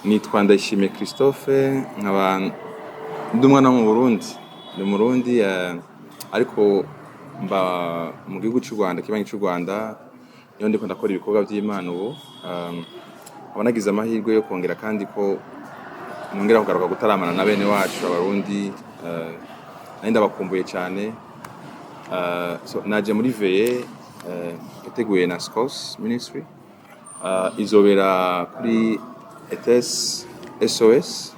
Nitwa Ndayishimiye Christophe, nkaba ndi umwana wo mu Burundi. Ndi Umurundi ariko mba mu gihugu cy'u Rwanda, kibanyi cy'u Rwanda, niho ndiko ndakora ibikorwa by'Imana ubu. Nkaba nagize amahirwe yo kongera kandi ko nongera kugaruka gutaramana na bene wacu Abarundi, nari ndabakumbuye cyane. Naje muri veye yateguye na SCOS Ministry, izobera kuri ETS SOS.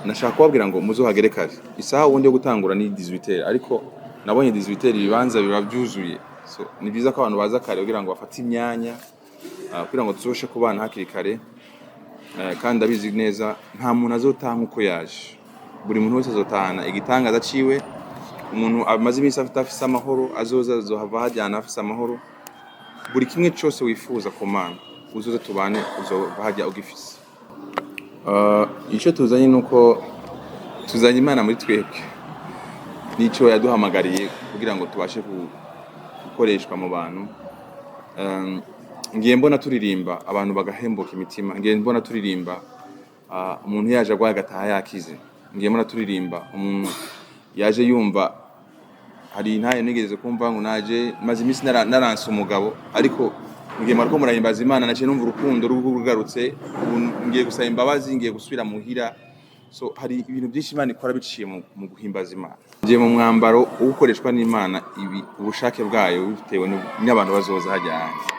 Nashaka kubabwira ngo muzohagere kare. Isaha ubundi yo gutangura ni 18h, ariko nabonye 18h ibibanza biba byuzuye. Ni byiza ko abantu baza kare kugira ngo bafate imyanya, kugira ngo tuzoshe kubana hakiri kare. Kandi abizi neza nta muntu azotaha uko yaje. Buri muntu wese azotahana igitangaza ciwe. Umuntu amaze iminsi afite amahoro azohava hajyana afite amahoro. Buri kimwe cyose wifuza ku Mana uzoze tubane, uzova hajya ugifise. Icyo tuzanye nuko tuzanye Imana muri twebwe, nico yaduhamagariye kugira ngo tubashe gukoreshwa mu bantu. Ngiye mbona turirimba abantu bagahembuka imitima. Ngiye mbona turirimba umuntu yaje agwaye agataha yakize. Ngiye mbona turirimba umuntu yaje yumva. Hari ntaye nigeze kumva ngo naje maze iminsi naranse umugabo, ariko ngiye mariko murahimbaza Imana, naciye numva urukundo rugarutse. Ngiye gusaba imbabazi, ngiye gusubira muhira. Hari ibintu byinshi Imana ikora biciye mu guhimbaza Imana. Ngiye mu mwambaro ukoreshwa n'Imana, ibi ubushake bwayo bitewe n'abantu bazoza hajyanye.